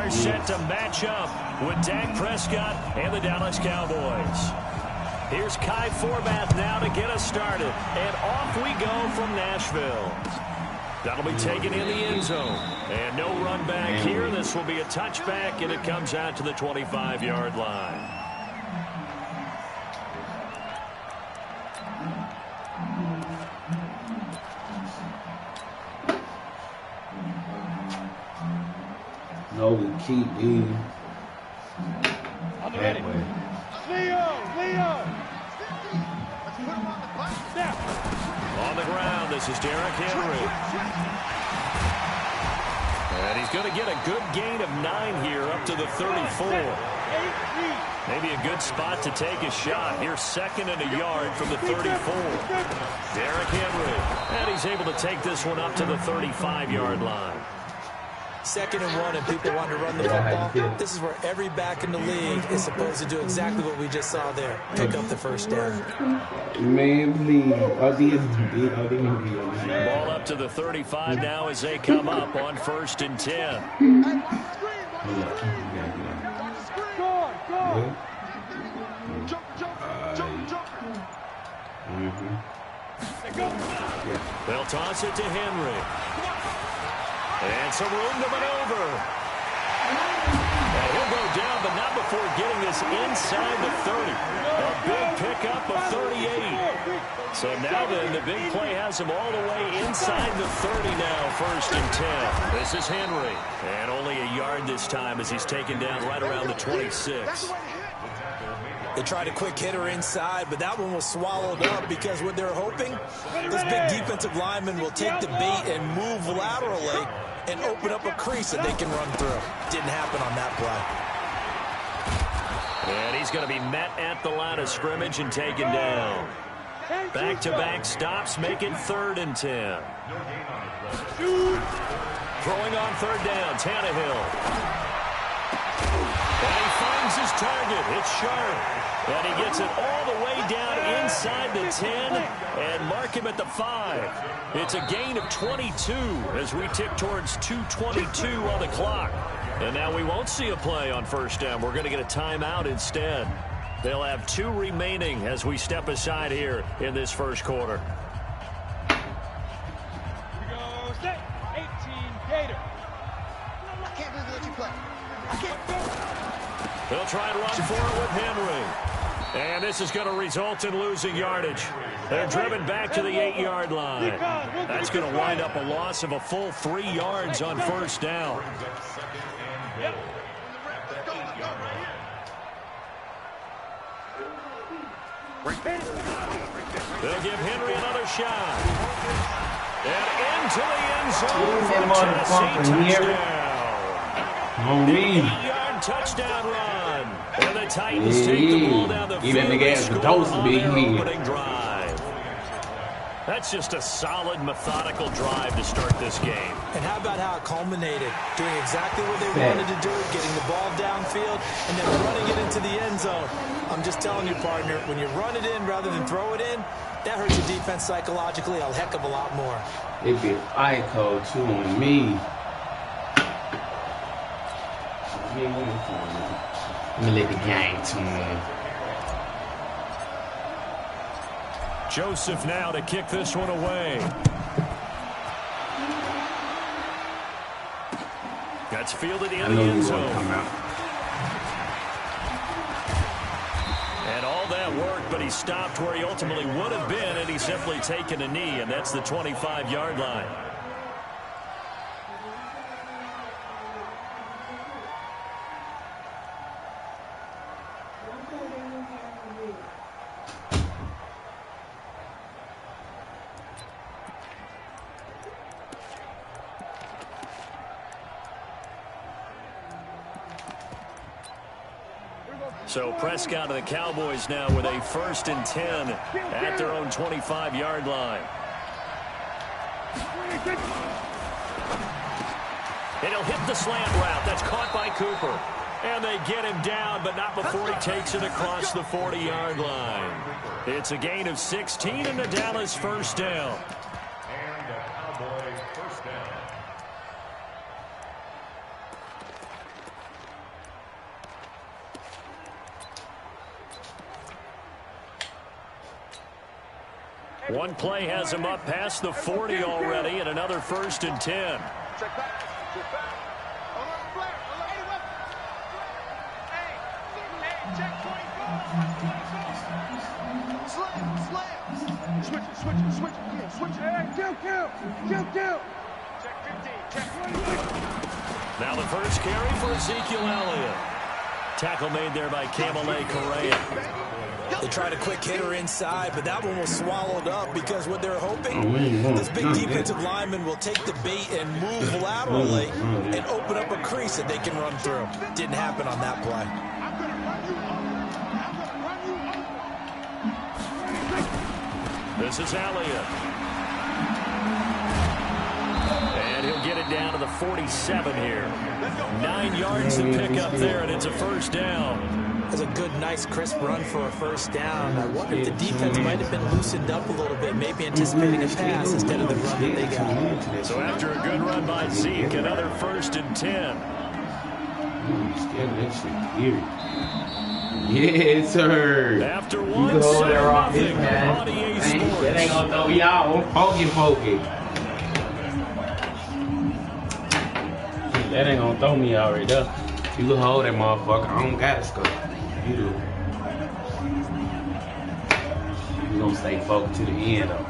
are set to match up with Dak Prescott and the Dallas Cowboys. Here's Kai Forbath now to get us started. And off we go from Nashville. That'll be taken in the end zone. And no run back here. This will be a touchback, and it comes out to the 25-yard line. No, we keep being that way. Leo! On the ground, this is Derrick Henry. And he's going to get a good gain of 9 here up to the 34. Maybe a good spot to take a shot. Here's 2nd and a yard from the 34. Derrick Henry. And he's able to take this one up to the 35-yard line. 2nd and 1, and people want to run the football. This is where every back in the league is supposed to do exactly what we just saw there. Pick up the first down. Ball up to the 35 now as they come up on 1st and 10. They'll toss it to Henry. And some room to maneuver. And he'll go down, but not before getting this inside the 30. A big pickup of 38. So now then, the big play has him all the way inside the 30 now, 1st and 10. This is Henry. And only a yard this time as he's taken down right around the 26. They tried a quick hitter inside, but that one was swallowed up because what they're hoping, this big defensive lineman will take the bait and move laterally and open up a crease that they can run through. Didn't happen on that play. And he's going to be met at the line of scrimmage and taken down. Back-to-back stops make it 3rd and 10. Throwing on 3rd down, Tannehill. And he finds his target. It's Sharp. And he gets it all the way down inside the 10 and mark him at the 5. It's a gain of 22 as we tick towards 2:22 on the clock. And now we won't see a play on 1st down. We're going to get a timeout instead. They'll have 2 remaining as we step aside here in this first quarter. Here we go, set, 18, Gator. I can't believe they let you play. I can't. They'll try and run for it with Henry. And this is going to result in losing yardage. They're driven back to the 8-yard line. That's going to wind up a loss of a full 3 yards on 1st down. They'll give Henry another shot. And into the end zone for a Tennessee touchdown. The 8-yard touchdown run. And the Titans take the ball down the field and score on their opening drive. That's just a solid, methodical drive to start this game. And how about how it culminated? Doing exactly what they wanted to do, getting the ball downfield, and then running it into the end zone. I'm just telling you, partner, when you run it in rather than throw it in, that hurts your defense psychologically a heck of a lot more. It be ICO too on me. Let me let the gang tune in. Joseph now to kick this one away. That's fielded in the end zone. And all that work, but he stopped where he ultimately would have been, and he's simply taken a knee, and that's the 25-yard line. So Prescott and the Cowboys now with a 1st and 10 at their own 25-yard line. And he'll hit the slant route. That's caught by Cooper. And they get him down, but not before he takes it across the 40-yard line. It's a gain of 16 and the Dallas 1st down. And the Cowboys 1st down. One play has him up past the 40 already, and another 1st and 10. Check back. Check back. Alert, flare. Alert. Hey, check 24. Slam. Switch it. Yeah, switch it. Hey, kill. Check 15. Check 20. Now the first carry for Ezekiel Elliott. Tackle made there by Kamale Correa. They tried a quick hitter inside, but that one was swallowed up because what they're hoping, this big defensive lineman will take the bait and move laterally and open up a crease that they can run through. Didn't happen on that play. This is Elliott. And he'll get it down to the 47 here. 9 yards to pick up there, and it's a 1st down. That's a good, nice, crisp run for a 1st down. I wonder if the defense might have been loosened up a little bit, maybe anticipating a pass instead of the run that they got. So after a good run by Zeke, another 1st and 10. I'm scared of that shit here. Yes, sir. After You one, can hold that rock 7-0 this man. on EA That ain't Sports. gonna throw me out. Pokey. That ain't gonna throw me out right there. You can hold that motherfucker. I don't got scope. You do. You gonna stay focused to the end though.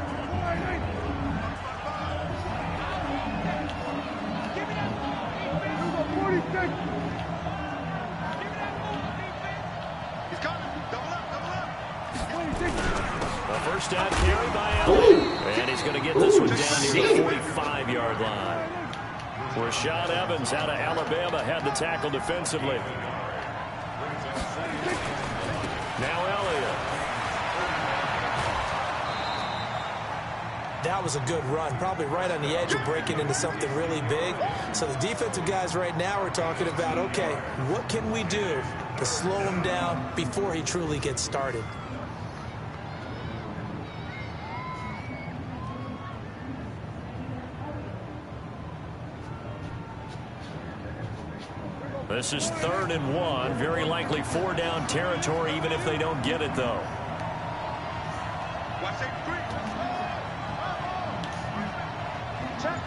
He's coming. Double up. A 1st down carry by Elliott. And he's going to get this one down near the 45-yard line. Rashad Evans out of Alabama had the tackle defensively. Now Elliott. That was a good run, probably right on the edge of breaking into something really big. So the defensive guys right now are talking about, okay, what can we do to slow him down before he truly gets started? This is 3rd and 1. Very likely 4-down territory, even if they don't get it, though. Watch it. Check.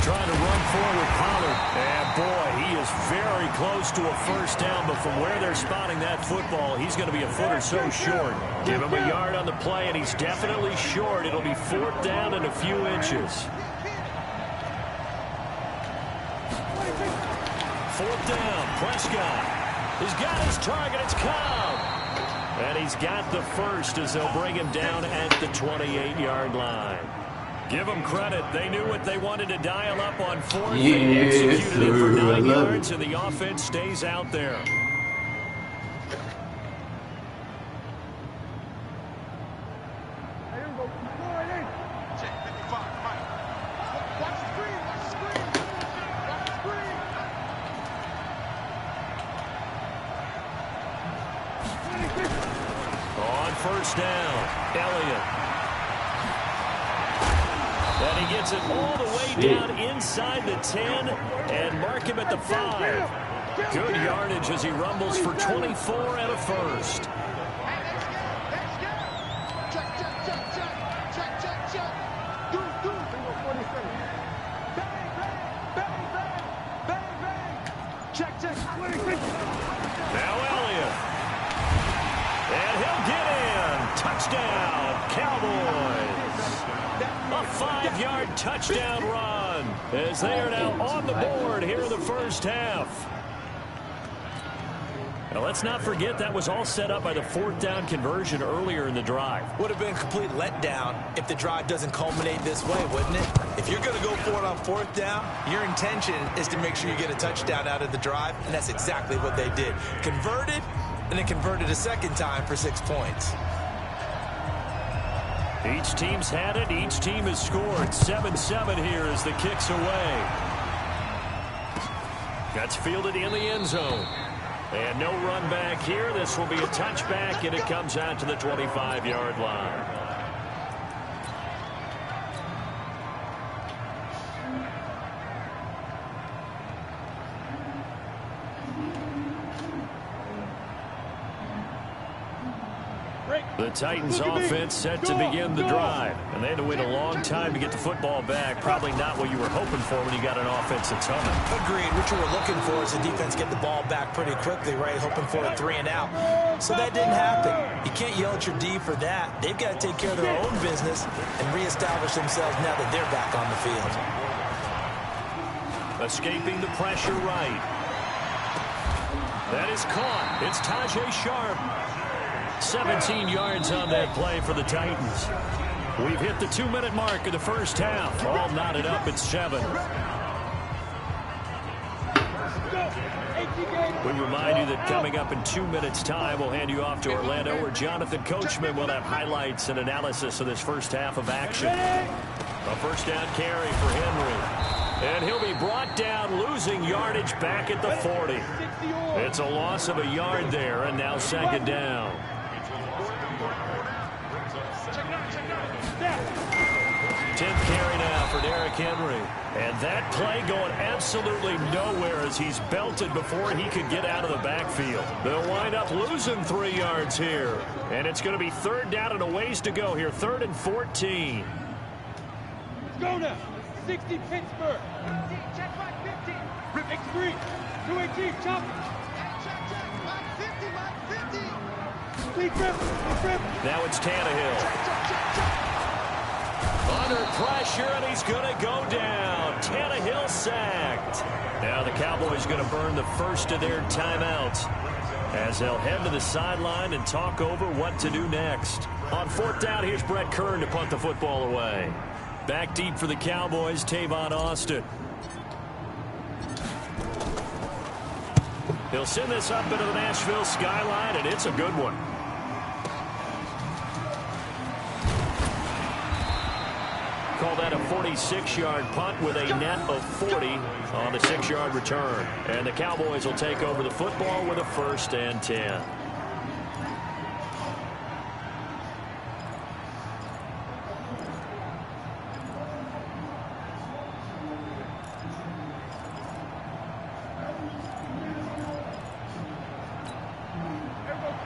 Trying to run forward, Pollard. And boy, he is very close to a 1st down, but from where they're spotting that football, he's going to be a foot or so short. Give him a yard on the play, and he's definitely short. It'll be 4th down and a few inches. 4th down, Prescott. He's got his target, it's Cobb. And he's got the 1st as they'll bring him down at the 28-yard line. Give them credit. They knew what they wanted to dial up on 4th. They executed it for 9 yards, and the offense stays out there. Check 55. Mike. Watch the screen. On 1st down, Elliott. And he gets it all the way down inside the 10 and mark him at the 5. Good yardage as he rumbles for 24 and a 1st. Now Elliott. And he'll get in. Touchdown, Cowboys. A 5-yard touchdown run as they are now on the board here in the 1st half. Now, let's not forget that was all set up by the 4th down conversion earlier in the drive. Would have been a complete letdown if the drive doesn't culminate this way, wouldn't it? If you're going to go for it on 4th down, your intention is to make sure you get a touchdown out of the drive, and that's exactly what they did. Converted, and then converted a 2nd time for 6 points. Each team's had it. Each team has scored. 7-7 here as the kick's away. That's fielded in the end zone. And no run back here. This will be a touchback, and it comes out to the 25-yard line. The Titans offense set to begin the drive. And they had to wait a long time to get the football back. Probably not what you were hoping for when you got an offense that's humming. Agreed. What you were looking for is the defense get the ball back pretty quickly, right? Hoping for a 3 and out. So that didn't happen. You can't yell at your D for that. They've got to take care of their own business and reestablish themselves now that they're back on the field. Escaping the pressure right. That is caught. It's Tajay Sharp. 17 yards on that play for the Titans. We've hit the 2-minute mark of the first half. All knotted up at 7. We remind you that coming up in 2 minutes' time, we'll hand you off to Orlando, where Jonathan Coachman will have highlights and analysis of this first half of action. A first down carry for Henry. And he'll be brought down, losing yardage back at the 40. It's a loss of a yard there, and now second down. 10th carry now for Derrick Henry. And that play going absolutely nowhere as he's belted before he could get out of the backfield. They'll wind up losing 3 yards here. And it's going to be third down and a ways to go here. 3rd and 14. Go now. 60 Pittsburgh. Check back 50. X3. 218. Chop. Check 50. Now it's Tannehill. Under pressure, and he's going to go down. Tannehill sacked. Now the Cowboys going to burn the first of their timeouts as they'll head to the sideline and talk over what to do next. On 4th down, here's Brett Kern to punt the football away. Back deep for the Cowboys, Tavon Austin. He'll send this up into the Nashville skyline, and it's a good one. Call that a 46-yard punt with a net of 40 on the 6-yard return. And the Cowboys will take over the football with a 1st and 10.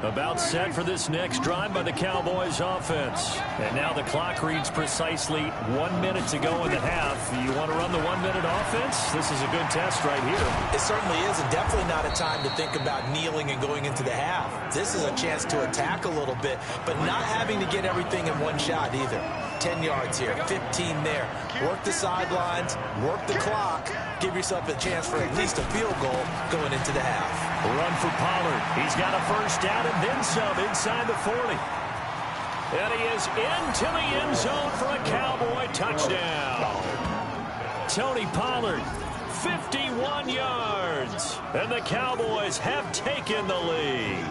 About set for this next drive by the Cowboys offense. And now the clock reads precisely 1 minute to go in the half. You want to run the 1-minute offense? This is a good test right here. It certainly is, and definitely not a time to think about kneeling and going into the half. This is a chance to attack a little bit, but not having to get everything in one shot either. 10 yards here, 15 there. Work the sidelines, work the clock, give yourself a chance for at least a field goal going into the half. Run for Pollard. He's got a first down and then some inside the 40. And he is into the end zone for a Cowboy touchdown. Tony Pollard, 51 yards. And the Cowboys have taken the lead.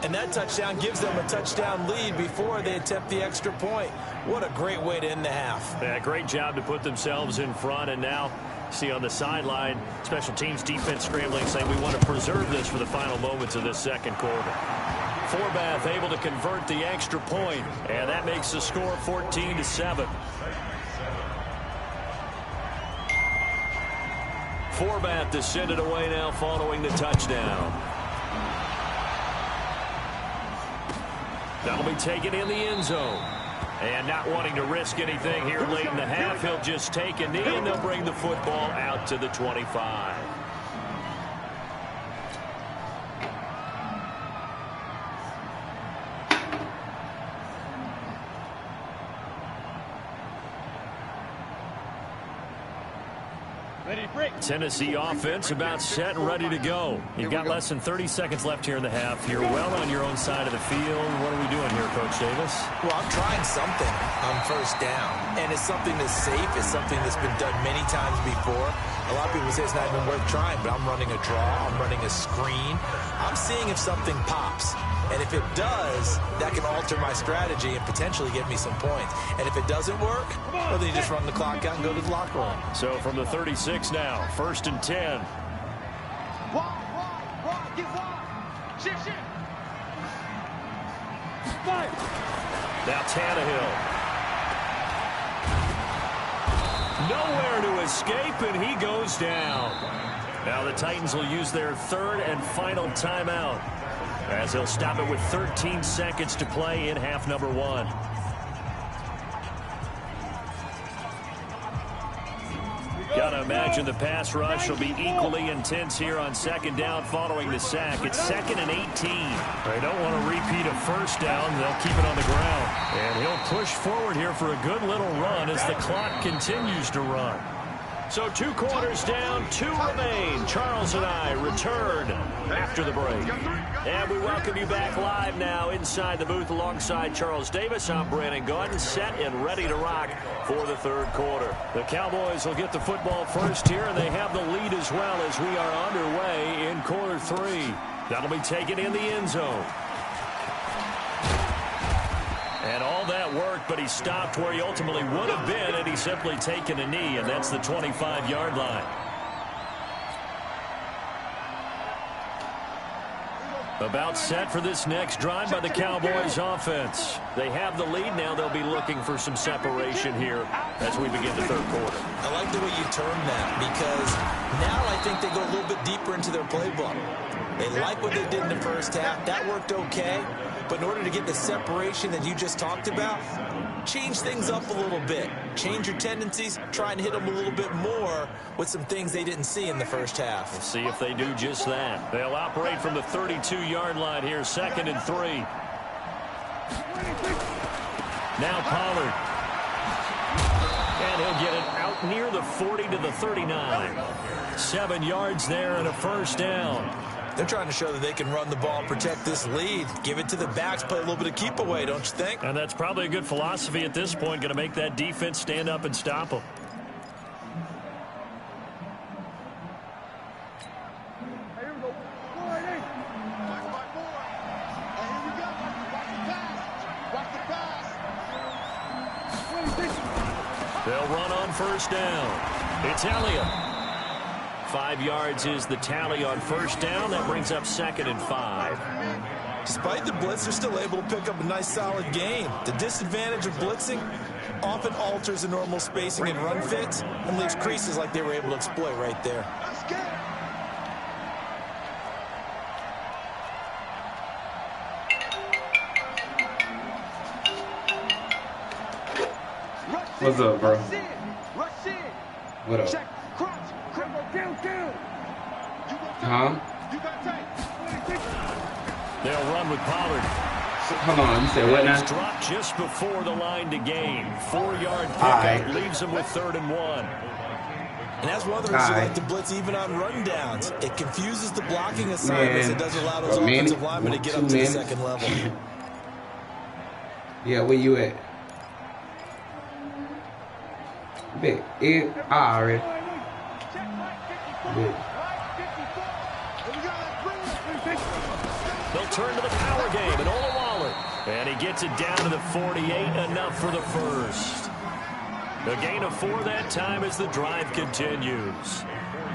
And that touchdown gives them a touchdown lead before they attempt the extra point. What a great way to end the half. Yeah, great job to put themselves in front. And now, see on the sideline, special teams defense scrambling, saying we want to preserve this for the final moments of this second quarter. Forbath able to convert the extra point, and that makes the score 14-7. Forbath to send it away now following the touchdown. That'll be taken in the end zone. And not wanting to risk anything here late in the half, he'll just take a knee, and they'll bring the football out to the 25. Tennessee offense about set and ready to go. You've got less than 30 seconds left here in the half. You're well on your own side of the field. What are we doing here, Coach Davis? Well, I'm trying something on first down. And it's something that's safe. It's something that's been done many times before. A lot of people say it's not even worth trying, but I'm running a draw. I'm running a screen. I'm seeing if something pops. And if it does, that can alter my strategy and potentially get me some points. And if it doesn't work, well, then you just run the clock out and go to the locker room. So from the 36 now, 1st and 10. Wide, get wide. Shift. Fire. Now Tannehill. Nowhere to escape, and he goes down. Now the Titans will use their 3rd and final timeout. as he'll stop it with 13 seconds to play in half number one. Gotta imagine the pass rush will be equally intense here on second down following the sack. It's 2nd and 18. They don't want to repeat a first down. They'll keep it on the ground. And he'll push forward here for a good little run as the clock continues to run. So 2 quarters down, 2 remain. Charles and I return after the break. And we welcome you back live now inside the booth alongside Charles Davis. I'm Brandon Gordon, set and ready to rock for the third quarter. The Cowboys will get the football first here, and they have the lead as well as we are underway in quarter 3. That'll be taken in the end zone. And all that worked, but he stopped where he ultimately would have been, and he's simply taken a knee, and that's the 25-yard line. About set for this next drive by the Cowboys offense. They have the lead now. They'll be looking for some separation here as we begin the third quarter. I like the way you term that, because now I think they go a little bit deeper into their playbook. They like what they did in the first half. That worked okay. But in order to get the separation that you just talked about, change things up a little bit. Change your tendencies. Try and hit them a little bit more with some things they didn't see in the first half. We'll see if they do just that. They'll operate from the 32-yard line here, 2nd and 3. Now Pollard. And he'll get it out near the 40 to the 39. 7 yards there and a first down. They're trying to show that they can run the ball, protect this lead, give it to the backs, play a little bit of keep away, don't you think? And that's probably a good philosophy at this point, going to make that defense stand up and stop them. They'll run on first down. It's Elliott. 5 yards is the tally on first down. That brings up 2nd and 5. Despite the blitz, they're still able to pick up a nice, solid gain. The disadvantage of blitzing often alters the normal spacing and run fits and leaves creases like they were able to exploit right there. What's up, bro? What up? Huh? They'll run with Pollard. Hold on, you said what now? He's dropped just before the line to gain. 4-yard pickup leaves him with 3rd and 1. And that's one of the reasons you like to blitz even on rundowns. It confuses the blocking assignments. It doesn't allow those offensive linemen to get up to the second level. Yeah, where you at? Big. Already. Big. They'll turn to the power game and Olawale. And he gets it down to the 48, enough for the first. A gain of 4 that time as the drive continues.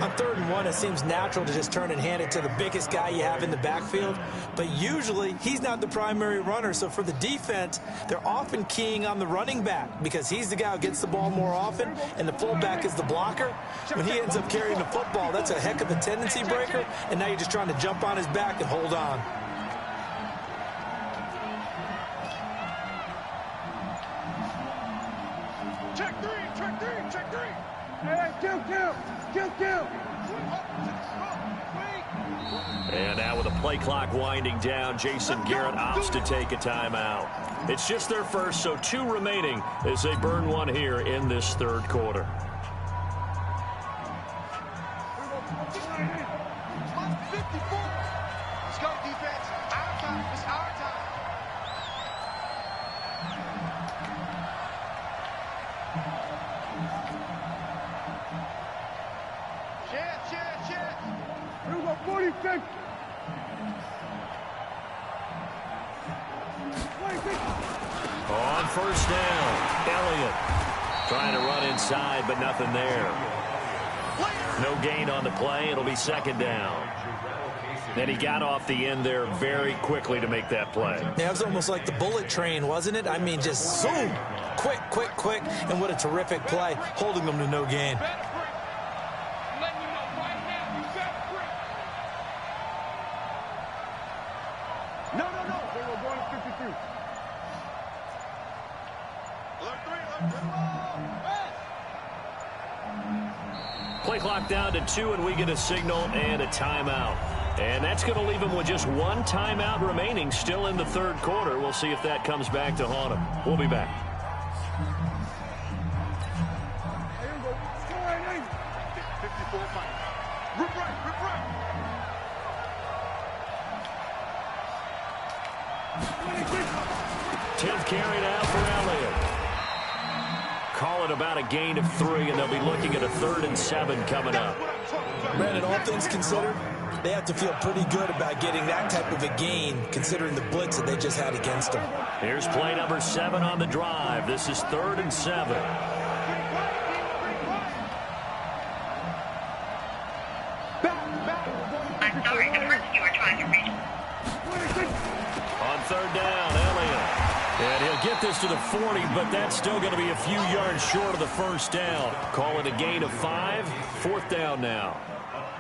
On 3rd and 1, it seems natural to just turn and hand it to the biggest guy you have in the backfield. But usually, he's not the primary runner. So for the defense, they're often keying on the running back because he's the guy who gets the ball more often, and the fullback is the blocker. When he ends up carrying the football, that's a heck of a tendency breaker, and now you're just trying to jump on his back and hold on. Check three. Hey, kill. And now with the play clock winding down, Jason Garrett opts to take a timeout. It's just their first, so 2 remaining as they burn one here in this third quarter. Let's go, defense. Our time. It's our time. Shit. Here we go, 46. On first down, Elliott trying to run inside, but nothing there. No gain on the play. It'll be 2nd down. And he got off the end there very quickly to make that play. Yeah, it was almost like the bullet train, wasn't it? I mean, just zoom. Quick. And what a terrific play, holding them to no gain. Play clock down to 2, and we get a signal and a timeout. And that's going to leave them with just one timeout remaining still in the third quarter. We'll see if that comes back to haunt them. We'll be back. Here we go. Score, 54 fight. Rip right, rip right. 10th carry now for Elliott. Call it about a gain of 3, and they'll be looking at a 3rd and 7 coming up. Brandon, all things considered, they have to feel pretty good about getting that type of a gain, considering the blitz that they just had against them. Here's play number 7 on the drive. This is 3rd and 7. I'm sorry, the person you were trying to reach. On 3rd down, Elliott. And he'll get this to the 40, but that's still going to be a few yards short of the first down. Call it a gain of 5. 4th down now.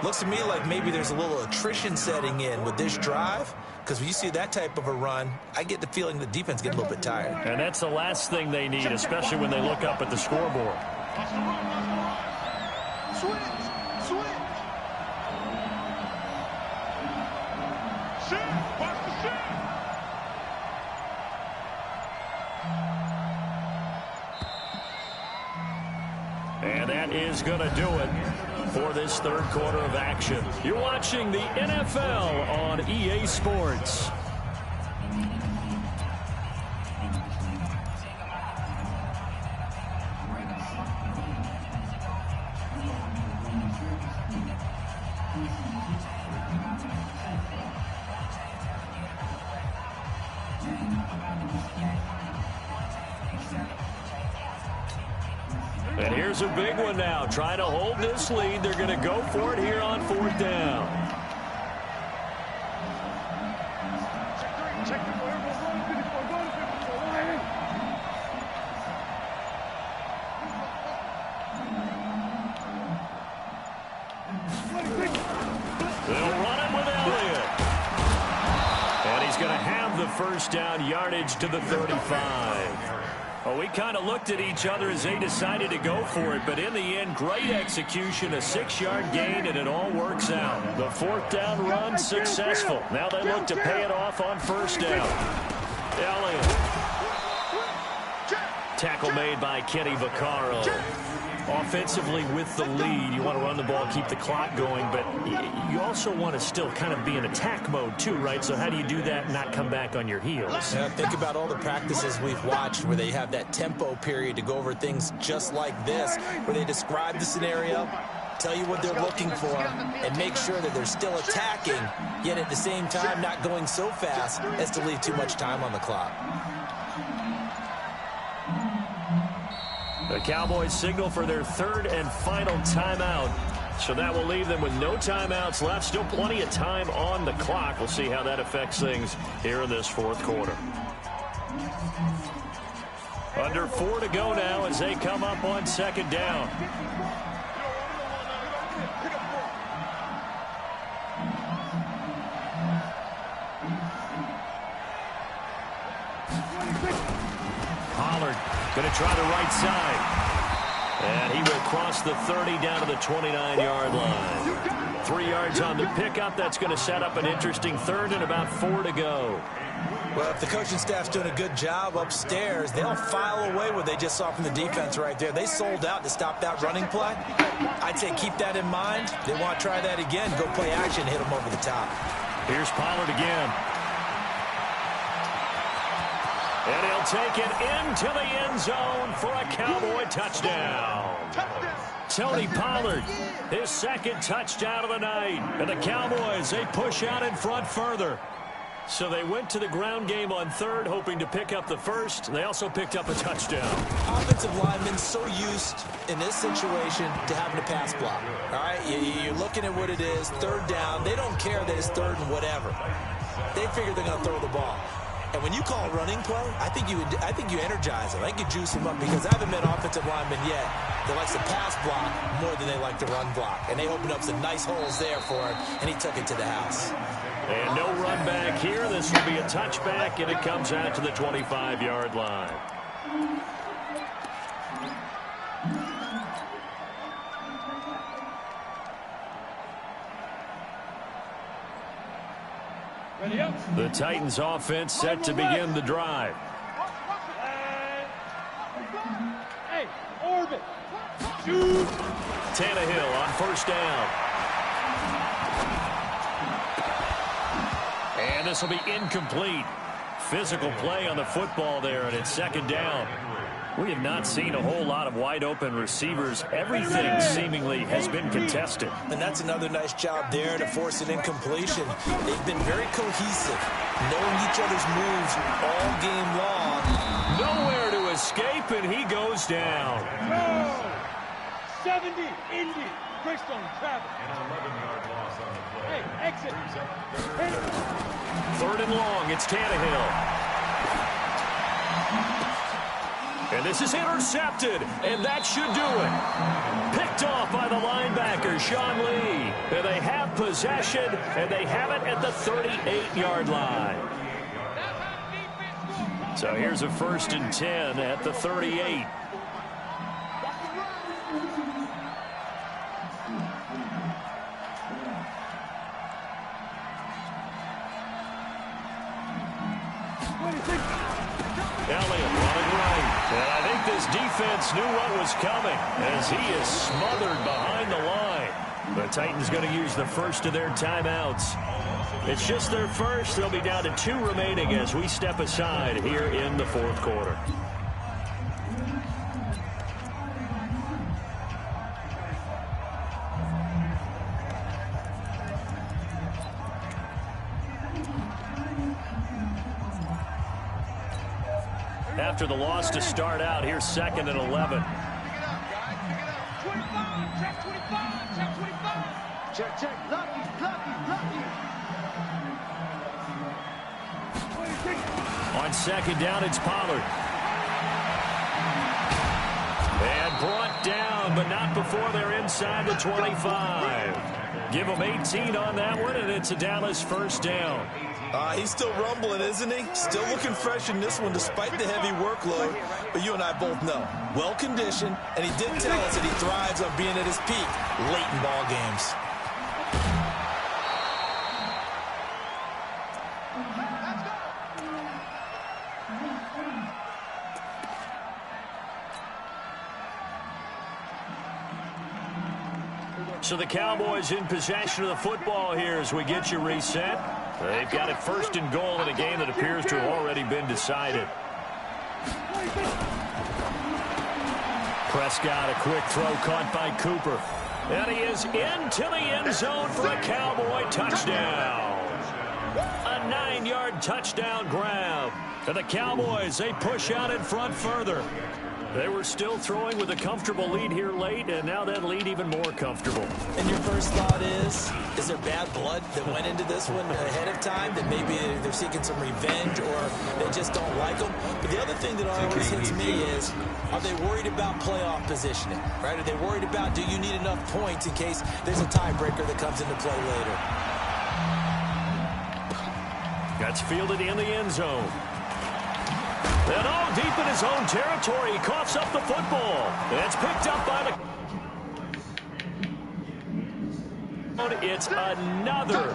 Looks to me like maybe there's a little attrition setting in with this drive, because when you see that type of a run, I get the feeling the defense gets a little bit tired. And that's the last thing they need, especially when they look up at the scoreboard. Switch, switch. Shift, watch the shift. And that is going to do it for this third quarter of action. You're watching the NFL on EA Sports. And here's a big one now. Trying to hold this lead. They're going to go for it here on 4th down. Check the ball. Go to 54. Go to 54. Line in. They'll run it with Elliott. And he's going to have the first down yardage to the 35. Well, we kind of looked at each other as they decided to go for it, but in the end, great execution, a 6-yard gain, and it all works out. The 4th down run successful. Now they look to pay it off on 1st down. Elliott. Tackle made by Kenny Vaccaro. Offensively with the lead, you want to run the ball, keep the clock going, but you also want to still kind of be in attack mode too, right? So how do you do that and not come back on your heels? Yeah, think about all the practices we've watched where they have that tempo period to go over things just like this, where they describe the scenario, tell you what they're looking for, and make sure that they're still attacking, yet at the same time not going so fast as to leave too much time on the clock. The Cowboys signal for their 3rd and final timeout. So that will leave them with no timeouts left. Still plenty of time on the clock. We'll see how that affects things here in this 4th quarter. Under 4 to go now as they come up on 2nd down. Pollard going to try the right side. And he will cross the 30 down to the 29-yard line. 3 yards on the pickup. That's going to set up an interesting 3rd and about 4 to go. Well, if the coaching staff's doing a good job upstairs, they'll file away what they just saw from the defense right there. They sold out to stop that running play. I'd say keep that in mind. They want to try that again. Go play action, hit them over the top. Here's Pollard again. And he'll take it into the end zone for a Cowboy touchdown. Tony Pollard, his 2nd touchdown of the night. And the Cowboys, they push out in front further. So they went to the ground game on 3rd, hoping to pick up the 1st. They also picked up a touchdown. Offensive linemen so used in this situation to having a pass block. All right, you're looking at what it is, 3rd down. They don't care that it's 3rd and whatever. They figure they're going to throw the ball. And when you call a running play, I think you energize them. I think you juice them up, because I haven't met offensive linemen yet that likes to pass block more than they like to run block. And they opened up some nice holes there for him, and he took it to the house. And no run back here. This will be a touchback, and it comes out to the 25-yard line. The Titans offense set to begin the drive. Hey, orbit. Shoot. Tannehill on first down. And this will be incomplete. Physical play on the football there, and it's second down. We have not seen a whole lot of wide-open receivers. Everything seemingly has been contested. And that's another nice job there to force an incompletion. They've been very cohesive, knowing each other's moves all game long. Nowhere to escape, and he goes down. Go. 70, Indy. Greystone, travel. An 11-yard loss on the play. Hey, exit. Hit it. Third and long, it's Tannehill. And this is intercepted, and that should do it. Picked off by the linebacker, Sean Lee. And they have possession, and they have it at the 38-yard line. So here's a 1st and 10 at the 38. Elliott running right. And I think this defense knew what was coming as he is smothered behind the line. The Titans going to use the first of their timeouts. It's just their first. They'll be down to 2 remaining as we step aside here in the 4th quarter. After the loss to start out, here's 2nd and 11. Pick it up, guys. Pick it up. 25. Check 25. Check 25. Check. Lucky. On 2nd down, it's Pollard. And brought down, but not before they're inside the 25. Give them 18 on that one, and it's a Dallas 1st down. He's still rumbling, isn't he? Still looking fresh in this one despite the heavy workload. But you and I both know, well-conditioned, and he did tell us that he thrives on being at his peak late in ball games. So the Cowboys in possession of the football here as we get you reset. They've got it 1st and goal in a game that appears to have already been decided. Prescott, a quick throw caught by Cooper. And he is into the end zone for a Cowboy touchdown. A 9-yard touchdown grab. And the Cowboys, they push out in front further. They were still throwing with a comfortable lead here late, and now that lead even more comfortable. And your first thought is there bad blood that went into this one ahead of time, that maybe they're seeking some revenge or they just don't like them? But the other thing that always hits me is, are they worried about playoff positioning, right? Are they worried about, do you need enough points in case there's a tiebreaker that comes into play later? That's fielded in the end zone. And all deep in his own territory, he coughs up the football. And it's picked up by the... It's another.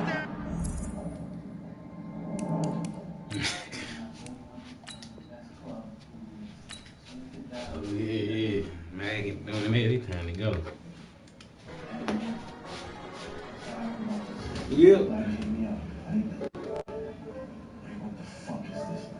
Oh, yeah. Man, it's time to go. Yep.